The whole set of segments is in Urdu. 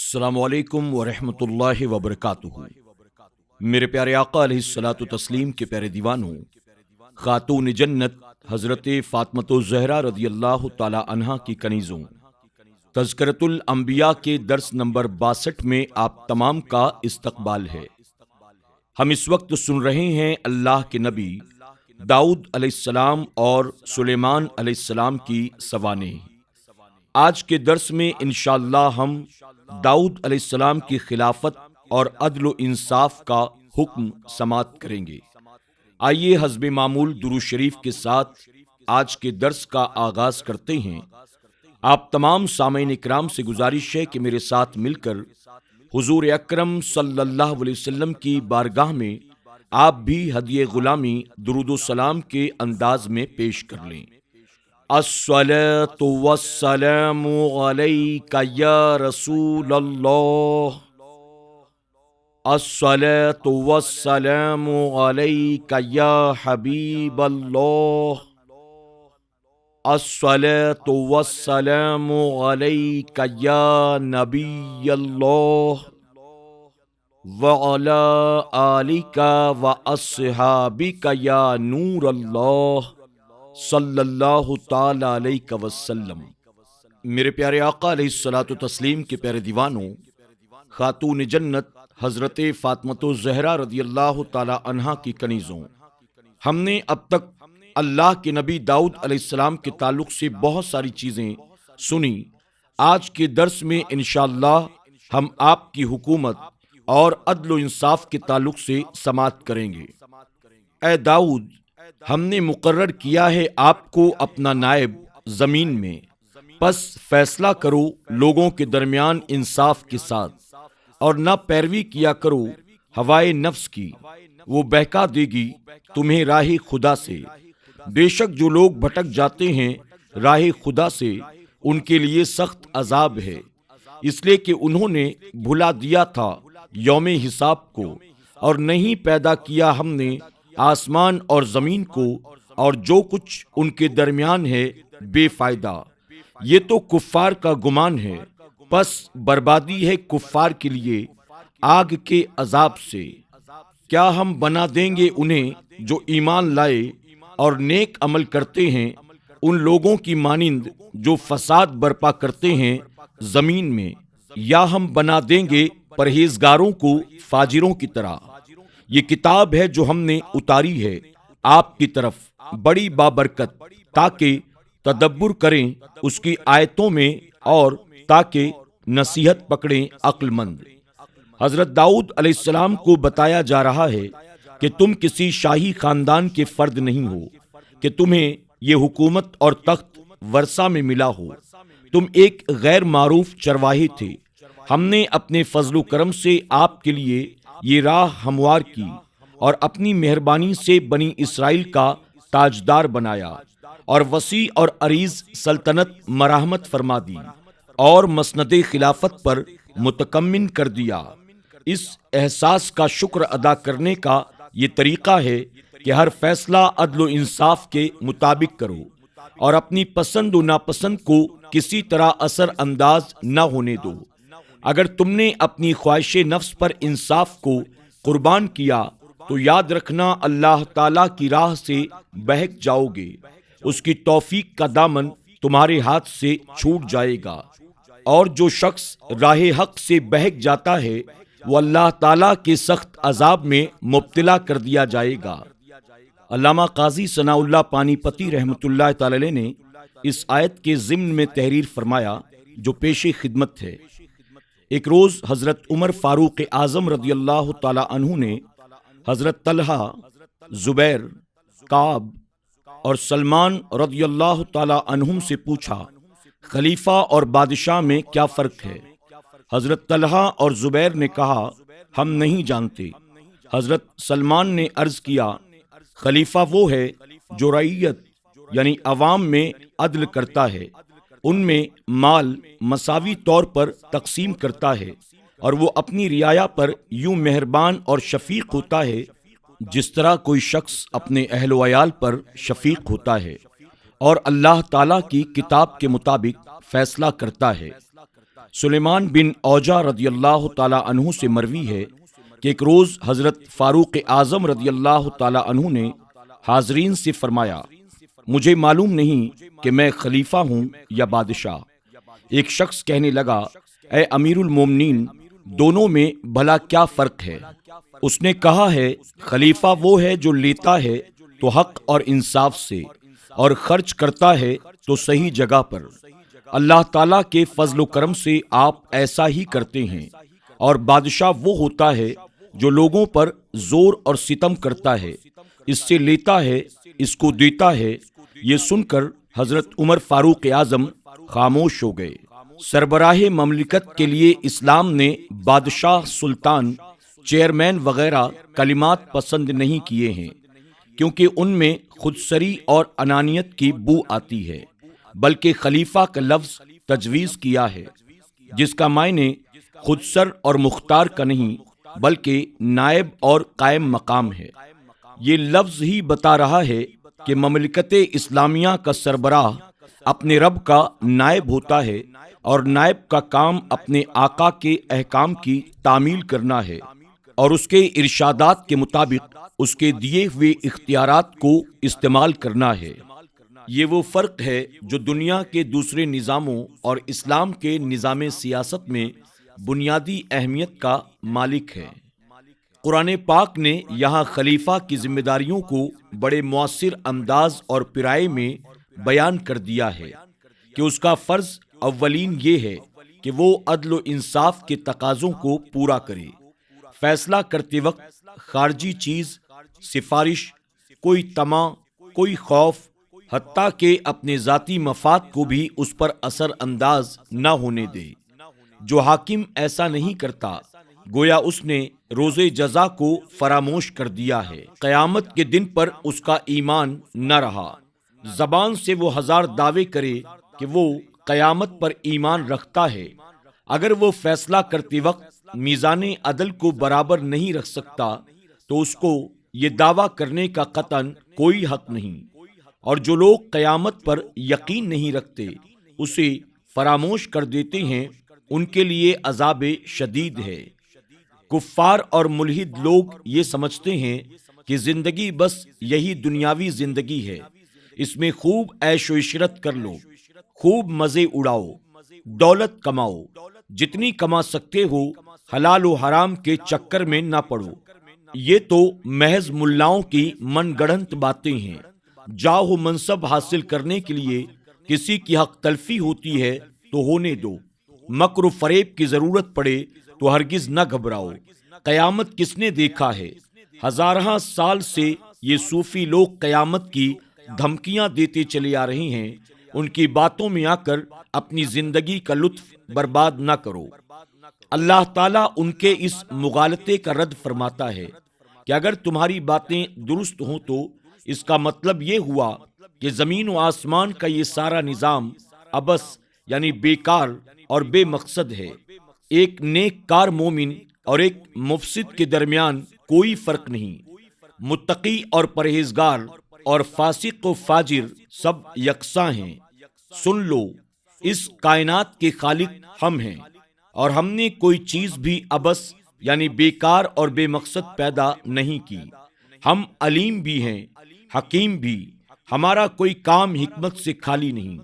السلام علیکم ورحمۃ اللہ وبرکاتہ۔ میرے پیارے آقا علیہ الصلاۃ والتسلیم کے پیارے دیوانوں، خاتون جنت حضرت فاطمۃ الزہرا رضی اللہ تعالی عنہا کی کنیزوں، تذکرۃ الانبیاء کے درس نمبر 62 میں آپ تمام کا استقبال ہے۔ ہم اس وقت سن رہے ہیں اللہ کے نبی داؤد علیہ السلام اور سلیمان علیہ السلام کی سوانح۔ آج کے درس میں انشاءاللہ ہم داؤد علیہ السلام کی خلافت اور عدل و انصاف کا حکم سماعت کریں گے۔ آئیے حسب معمول درود شریف کے ساتھ آج کے درس کا آغاز کرتے ہیں۔ آپ تمام سامعین اکرام سے گزارش ہے کہ میرے ساتھ مل کر حضور اکرم صلی اللہ علیہ وسلم کی بارگاہ میں آپ بھی ہدیہ غلامی درود و سلام کے انداز میں پیش کر لیں۔ الصلاۃ والسلام علیک یا رسول اللہ، الصلاۃ والسلام علیک یا حبیب اللہ، الصلاۃ والسلام علیک یا نبی اللہ، وعلی آلک واصحابک یا نور اللہ صلی اللہ تعالی علیہ وسلم۔ میرے پیارے آقا علیہ الصلاۃ والتسلیم کے پیارے دیوانوں، خاتون جنت حضرت فاطمۃ الزہرا رضی اللہ تعالی عنہا کی کنیزوں، ہم نے اب تک اللہ کے نبی داؤد علیہ السلام کے تعلق سے بہت ساری چیزیں سنی۔ آج کے درس میں انشاءاللہ ہم آپ کی حکومت اور عدل و انصاف کے تعلق سے سماعت کریں گے۔ اے داؤد، ہم نے مقرر کیا ہے آپ کو اپنا نائب زمین میں، پس فیصلہ کرو لوگوں کے درمیان انصاف کے ساتھ، اور نہ پیروی کیا کرو ہوائے نفس کی، وہ بہکا دے گی تمہیں راہ خدا سے۔ بے شک جو لوگ بھٹک جاتے ہیں راہ خدا سے، ان کے لیے سخت عذاب ہے، اس لیے کہ انہوں نے بھلا دیا تھا یوم حساب کو، اور نہیں پیدا کیا ہم نے آسمان اور زمین کو اور جو کچھ ان کے درمیان ہے بے فائدہ۔ یہ تو کفار کا گمان ہے، پس بربادی ہے کفار کے لیے آگ کے عذاب سے۔ کیا ہم بنا دیں گے انہیں جو ایمان لائے اور نیک عمل کرتے ہیں ان لوگوں کی مانند جو فساد برپا کرتے ہیں زمین میں، یا ہم بنا دیں گے پرہیزگاروں کو فاجروں کی طرح؟ یہ کتاب ہے جو ہم نے اتاری ہے آپ کی طرف، بڑی بابرکت، تاکہ تدبر کریں اس کی آیتوں میں اور تاکہ نصیحت پکڑیں عقل مند۔ حضرت داؤد علیہ السلام کو بتایا جا رہا ہے کہ تم کسی شاہی خاندان کے فرد نہیں ہو کہ تمہیں یہ حکومت اور تخت ورثہ میں ملا ہو۔ تم ایک غیر معروف چرواہے تھے۔ ہم نے اپنے فضل و کرم سے آپ کے لیے یہ راہ ہموار کی اور اپنی مہربانی سے بنی اسرائیل کا تاجدار بنایا، اور وسیع اور عریض سلطنت مرحمت فرما دی اور مسند خلافت پر متکمن کر دیا۔ اس احساس کا شکر ادا کرنے کا یہ طریقہ ہے کہ ہر فیصلہ عدل و انصاف کے مطابق کرو، اور اپنی پسند و ناپسند کو کسی طرح اثر انداز نہ ہونے دو۔ اگر تم نے اپنی خواہش نفس پر انصاف کو قربان کیا تو یاد رکھنا اللہ تعالیٰ کی راہ سے بہک جاؤ گے، اس کی توفیق کا دامن تمہارے ہاتھ سے چھوٹ جائے گا، اور جو شخص راہ حق سے بہک جاتا ہے وہ اللہ تعالیٰ کے سخت عذاب میں مبتلا کر دیا جائے گا۔ علامہ قاضی ثناء اللہ پانی پتی رحمۃ اللہ تعالی علیہ نے اس آیت کے ضمن میں تحریر فرمایا جو پیش خدمت ہے۔ ایک روز حضرت عمر فاروق اعظم رضی اللہ تعالی عنہ نے حضرت طلحہ، زبیر، کعب اور سلمان رضی اللہ تعالی عنہم سے پوچھا، خلیفہ اور بادشاہ میں کیا فرق ہے؟ حضرت طلحہ اور زبیر نے کہا، ہم نہیں جانتے۔ حضرت سلمان نے عرض کیا، خلیفہ وہ ہے جو رعیت یعنی عوام میں عدل کرتا ہے، ان میں مال مساوی طور پر تقسیم کرتا ہے، اور وہ اپنی رعایا پر یوں مہربان اور شفیق ہوتا ہے جس طرح کوئی شخص اپنے اہل و عیال پر شفیق ہوتا ہے، اور اللہ تعالیٰ کی کتاب کے مطابق فیصلہ کرتا ہے۔ سلیمان بن اوجا رضی اللہ تعالی عنہ سے مروی ہے کہ ایک روز حضرت فاروق اعظم رضی اللہ تعالی عنہ نے حاضرین سے فرمایا، مجھے معلوم نہیں کہ میں خلیفہ ہوں یا بادشاہ۔ ایک شخص کہنے لگا، اے امیر المومنین، دونوں میں بھلا کیا فرق ہے؟ اس نے کہا ہے، خلیفہ وہ ہے جو لیتا ہے تو حق اور انصاف سے، اور خرچ کرتا ہے تو صحیح جگہ پر۔ اللہ تعالیٰ کے فضل و کرم سے آپ ایسا ہی کرتے ہیں، اور بادشاہ وہ ہوتا ہے جو لوگوں پر زور اور ستم کرتا ہے، اس سے لیتا ہے، اس کو دیتا ہے۔ یہ سن کر حضرت عمر فاروق اعظم خاموش ہو گئے۔ سربراہ مملکت کے لیے اسلام نے بادشاہ، سلطان، چیئرمین وغیرہ کلمات پسند نہیں کیے ہیں، کیونکہ ان میں خودسری اور انانیت کی بو آتی ہے، بلکہ خلیفہ کا لفظ تجویز کیا ہے، جس کا معنی خودسر اور مختار کا نہیں بلکہ نائب اور قائم مقام ہے۔ یہ لفظ ہی بتا رہا ہے کہ مملکت اسلامیہ کا سربراہ اپنے رب کا نائب ہوتا ہے، اور نائب کا کام اپنے آقا کے احکام کی تعمیل کرنا ہے اور اس کے ارشادات کے مطابق اس کے دیے ہوئے اختیارات کو استعمال کرنا ہے۔ یہ وہ فرق ہے جو دنیا کے دوسرے نظاموں اور اسلام کے نظام سیاست میں بنیادی اہمیت کا مالک ہے۔ قرآن پاک نے یہاں خلیفہ کی ذمہ داریوں کو بڑے مؤثر انداز اور پیرائے میں بیان کر دیا ہے کہ اس کا فرض اولین یہ ہے کہ وہ عدل و انصاف کے تقاضوں کو پورا کرے۔ فیصلہ کرتے وقت خارجی چیز، سفارش، کوئی طمع، کوئی خوف، حتیٰ کہ اپنے ذاتی مفاد کو بھی اس پر اثر انداز نہ ہونے دے۔ جو حاکم ایسا نہیں کرتا، گویا اس نے روز جزا کو فراموش کر دیا ہے۔ قیامت کے دن پر اس کا ایمان نہ رہا۔ زبان سے وہ ہزار دعوے کرے کہ وہ قیامت پر ایمان رکھتا ہے، اگر وہ فیصلہ کرتے وقت میزان عدل کو برابر نہیں رکھ سکتا تو اس کو یہ دعویٰ کرنے کا قطعاً کوئی حق نہیں۔ اور جو لوگ قیامت پر یقین نہیں رکھتے، اسے فراموش کر دیتے ہیں، ان کے لیے عذاب شدید ہے۔ کفار اور ملحد لوگ یہ سمجھتے ہیں کہ زندگی بس یہی دنیاوی زندگی ہے، اس میں خوب عیش و عشرت کر لو، خوب مزے اڑاؤ، دولت کماؤ، جتنی کما سکتے ہو، حلال و حرام کے چکر میں نہ پڑو۔ یہ تو محض ملاؤں کی من گڑھنت باتیں ہیں۔ جاہ و منصب حاصل کرنے کے لیے کسی کی حق تلفی ہوتی ہے تو ہونے دو، مکر و فریب کی ضرورت پڑے تو ہرگز نہ گھبراؤ۔ قیامت کس نے دیکھا ہے؟ ہزارہ سال سے یہ صوفی لوگ قیامت کی دھمکیاں دیتے چلے آ رہے ہیں، ان کی باتوں میں آ کر اپنی زندگی کا لطف برباد نہ کرو۔ اللہ تعالیٰ ان کے اس مغالطے کا رد فرماتا ہے کہ اگر تمہاری باتیں درست ہوں تو اس کا مطلب یہ ہوا کہ زمین و آسمان کا یہ سارا نظام عبث یعنی بیکار اور بے مقصد ہے۔ ایک نیک کار مومن اور ایک مفسد کے درمیان کوئی فرق نہیں۔ متقی اور پرہیزگار اور فاسق و فاجر سب یکساں ہیں۔ سن لو، اس کائنات کے خالق ہم ہیں، اور ہم نے کوئی چیز بھی عبث یعنی بیکار اور بے مقصد پیدا نہیں کی۔ ہم علیم بھی ہیں، حکیم بھی، ہمارا کوئی کام حکمت سے خالی نہیں۔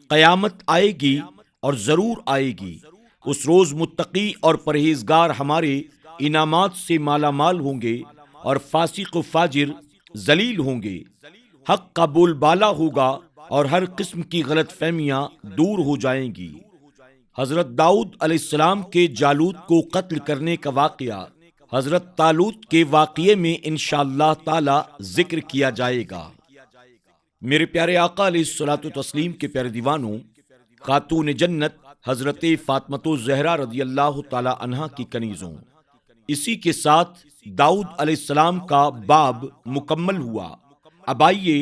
قیامت آئے گی اور ضرور آئے گی، اس روز متقی اور پرہیزگار ہمارے انعامات سے مالا مال ہوں گے اور فاسق و فاجر ذلیل ہوں گے۔ حق کا بول بالا ہوگا اور ہر قسم کی غلط فہمیاں دور ہو جائیں گی۔ حضرت داؤد علیہ السلام کے جالوت کو قتل کرنے کا واقعہ حضرت طالوت کے واقعے میں انشاءاللہ تعالی ذکر کیا جائے گا۔ میرے پیارے آقا علیہ الصلوۃ والتسلیم کے پیارے دیوانوں، خاتون جنت حضرت فاطمۃ الزہرا رضی اللہ تعالی عنہا کی کنیزوں، اسی کے ساتھ داؤد علیہ السلام کا باب مکمل ہوا۔ اب آئیے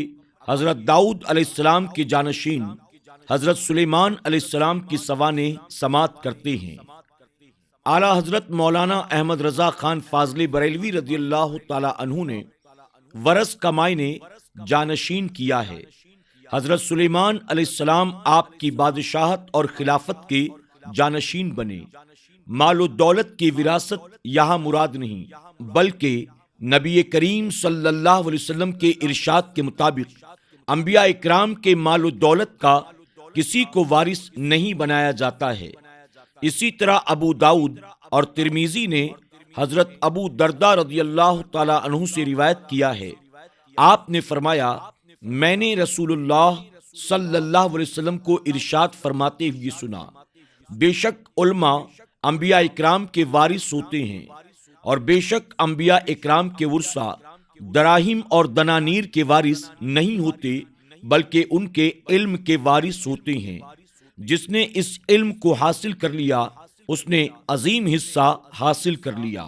حضرت داؤد علیہ السلام کے جانشین حضرت سلیمان علیہ السلام کی سوانح سماعت کرتے ہیں۔ اعلیٰ حضرت مولانا احمد رضا خان فاضلی بریلوی رضی اللہ تعالی عنہ نے ورث کا معنی جانشین کیا ہے۔ حضرت سلیمان علیہ السلام آپ کی بادشاہت اور خلافت کے جانشین بنے۔ مال و دولت کی وراثت یہاں مراد نہیں، بلکہ نبی کریم صلی اللہ علیہ وسلم کے ارشاد کے مطابق انبیاء اکرام کے مال و دولت کا کسی کو وارث نہیں بنایا جاتا ہے۔ اسی طرح ابو داؤد اور ترمذی نے حضرت ابو درداء رضی اللہ تعالی عنہ سے روایت کیا ہے، آپ نے فرمایا، میں نے رسول اللہ صلی اللہ علیہ وسلم کو ارشاد فرماتے ہوئے سنا، بے شک علماء انبیاء اکرام کے وارث ہوتے ہیں، اور بے شک انبیاء اکرام کے ورثہ دراہم اور دنانیر کے وارث نہیں ہوتے، بلکہ ان کے علم کے وارث ہوتے ہیں۔ جس نے اس علم کو حاصل کر لیا، اس نے عظیم حصہ حاصل کر لیا۔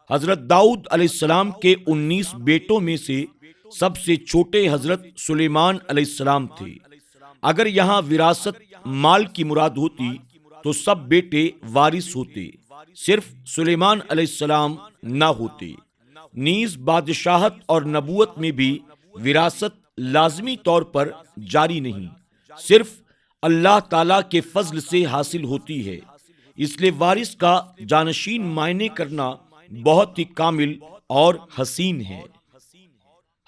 حضرت داؤد علیہ السلام کے 19 بیٹوں میں سے سب سے چھوٹے حضرت سلیمان علیہ السلام تھے۔ اگر یہاں وراثت مال کی مراد ہوتی تو سب بیٹے وارث ہوتے، صرف سلیمان علیہ السلام نہ ہوتے۔ نیز بادشاہت اور نبوت میں بھی وراثت لازمی طور پر جاری نہیں، صرف اللہ تعالیٰ کے فضل سے حاصل ہوتی ہے۔ اس لیے وارث کا جانشین معنے کرنا بہت ہی کامل اور حسین ہے۔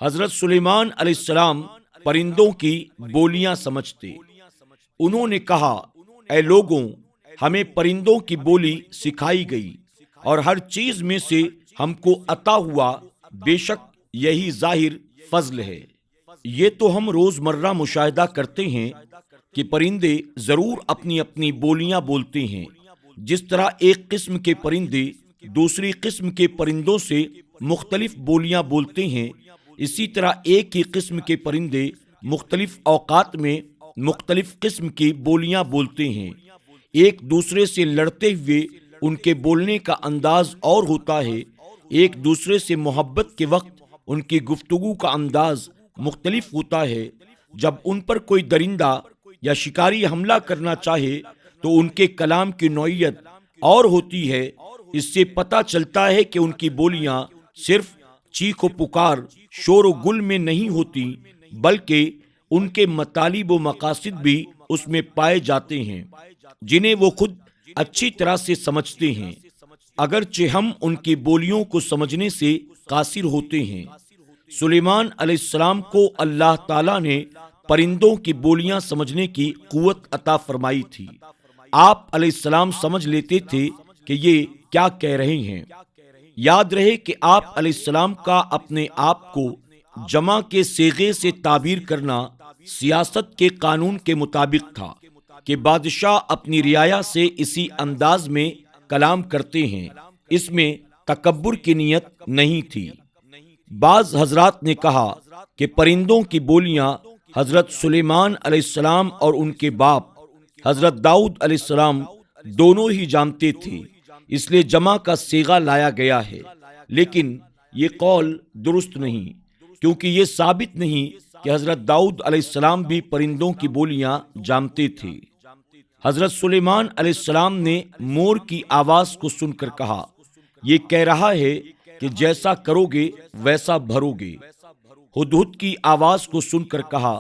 حضرت سلیمان علیہ السلام پرندوں کی بولیاں سمجھتے۔ انہوں نے کہا، اے لوگوں، ہمیں پرندوں کی بولی سکھائی گئی اور ہر چیز میں سے ہم کو عطا ہوا، بے شک یہی ظاہر فضل ہے۔ یہ تو ہم روزمرہ مشاہدہ کرتے ہیں کہ پرندے ضرور اپنی اپنی بولیاں بولتے ہیں۔ جس طرح ایک قسم کے پرندے دوسری قسم کے پرندوں سے مختلف بولیاں بولتے ہیں، اسی طرح ایک ہی قسم کے پرندے مختلف اوقات میں مختلف قسم کی بولیاں بولتے ہیں۔ ایک دوسرے سے لڑتے ہوئے ان کے بولنے کا انداز اور ہوتا ہے، ایک دوسرے سے محبت کے وقت ان کی گفتگو کا انداز مختلف ہوتا ہے۔ جب ان پر کوئی درندہ یا شکاری حملہ کرنا چاہے تو ان کے کلام کی نوعیت اور ہوتی ہے۔ اس سے پتہ چلتا ہے کہ ان کی بولیاں صرف چیخ و پکار، شور و گل میں نہیں ہوتی، بلکہ ان کے مطالب و مقاصد بھی اس میں پائے جاتے ہیں، جنہیں وہ خود اچھی طرح سے سمجھتے ہیں، اگرچہ ہم ان کی بولیوں کو سمجھنے سے قاصر ہوتے ہیں۔ سلیمان علیہ السلام کو اللہ تعالیٰ نے پرندوں کی بولیاں سمجھنے کی قوت عطا فرمائی تھی۔ آپ علیہ السلام سمجھ لیتے تھے کہ یہ کیا کہہ رہے ہیں۔ یاد رہے کہ آپ علیہ السلام کا اپنے آپ کو جمع کے صیغے سے تعبیر کرنا سیاست کے قانون کے مطابق تھا کہ بادشاہ اپنی رعایا سے اسی انداز میں کلام کرتے ہیں، اس میں تکبر کی نیت نہیں تھی۔ بعض حضرات نے کہا کہ پرندوں کی بولیاں حضرت سلیمان علیہ السلام اور ان کے باپ حضرت داؤد علیہ السلام دونوں ہی جانتے تھے، اس لیے جمع کا صیغہ لایا گیا ہے، لیکن یہ قول درست نہیں، کیونکہ یہ ثابت نہیں کہ حضرت داؤد علیہ السلام بھی پرندوں کی بولیاں جانتے تھے۔ حضرت سلیمان علیہ السلام نے مور کی آواز کو سن کر کہا، یہ کہہ رہا ہے کہ جیسا کرو گے ویسا بھرو گے۔ ہدہد کی آواز کو سن کر کہا،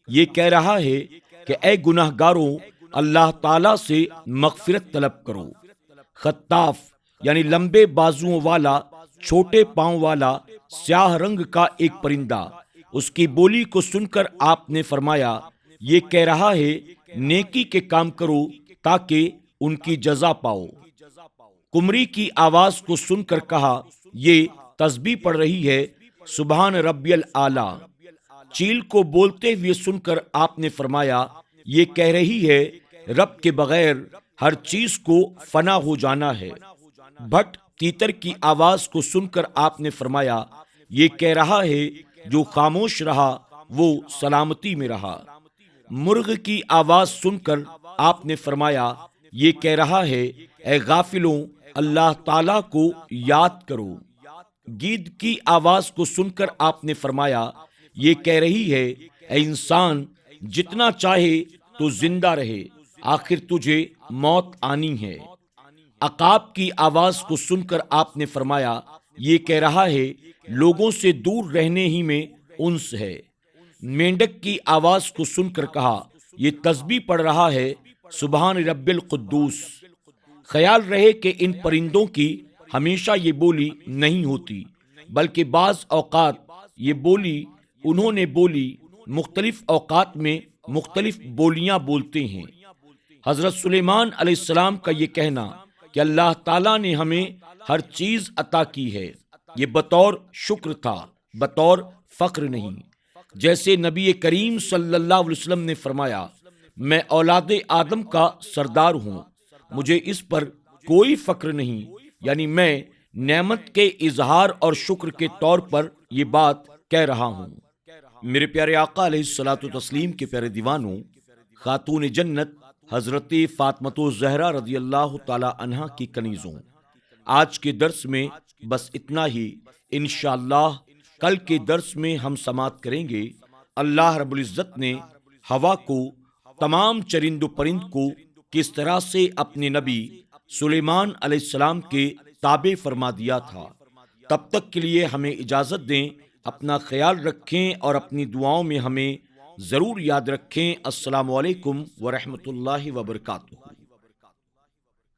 یہ کہہ رہا ہے کہ اے گناہ گاروں، اللہ تعالیٰ سے مغفرت طلب کرو۔ خطاف یعنی لمبے بازوؤں والا، چھوٹے پاؤں والا، سیاہ رنگ کا ایک پرندہ، اس کی بولی کو سن کر آپ نے فرمایا، یہ کہہ رہا ہے نیکی کے کام کرو تاکہ ان کی جزا پاؤ۔ قمری کی آواز کو سن کر کہا، یہ تسبیح پڑھ رہی ہے، سبحان ربی الاعلیٰ۔ چیل کو بولتے ہوئے سن کر آپ نے فرمایا، یہ کہہ رہی ہے رب کے بغیر ہر چیز کو فنا ہو جانا ہے۔ بھٹ تیتر کی آواز کو سن کر آپ نے فرمایا، یہ کہہ رہا ہے جو خاموش رہا وہ سلامتی میں رہا۔ مرغ کی آواز سن کر آپ نے فرمایا، یہ کہہ رہا ہے اے غافلوں، اللہ تعالیٰ کو یاد کرو۔ گیدڑ کی آواز کو سن کر آپ نے فرمایا، یہ کہہ رہی ہے اے انسان، جتنا چاہے تو زندہ رہے، آخر تجھے موت آنی ہے۔ عقاب کی آواز کو سن کر آپ نے فرمایا، یہ کہہ رہا ہے لوگوں سے دور رہنے ہی میں انس ہے۔ مینڈک کی آواز کو سن کر کہا، یہ تسبیح پڑھ رہا ہے، سبحان رب القدوس۔ خیال رہے کہ ان پرندوں کی ہمیشہ یہ بولی نہیں ہوتی، بلکہ بعض اوقات یہ بولی انہوں نے بولی مختلف اوقات میں مختلف بولیاں بولتے ہیں۔ حضرت سلیمان علیہ السلام کا یہ کہنا کہ اللہ تعالیٰ نے ہمیں ہر چیز عطا کی ہے، یہ بطور شکر تھا، بطور فخر نہیں۔ جیسے نبی کریم صلی اللہ علیہ وسلم نے فرمایا، میں اولاد آدم کا سردار ہوں، مجھے اس پر کوئی فخر نہیں، یعنی میں نعمت کے اظہار اور شکر کے طور پر یہ بات کہہ رہا ہوں۔ میرے پیارے آقا علیہ الصلوۃ والتسلیم کے پیارے دیوانوں، خاتون جنت حضرت فاطمۃ الزہرا رضی اللہ تعالی عنہا کی کنیزوں، آج کے درس میں بس اتنا ہی۔ انشاءاللہ کل کے درس میں ہم سماعت کریں گے اللہ رب العزت نے ہوا کو، تمام چرند و پرند کو کس طرح سے اپنے نبی سلیمان علیہ السلام کے تابع فرما دیا تھا۔ تب تک کے لیے ہمیں اجازت دیں، اپنا خیال رکھیں اور اپنی دعاؤں میں ہمیں ضرور یاد رکھیں۔ السلام علیکم ورحمۃ اللہ وبرکاتہ۔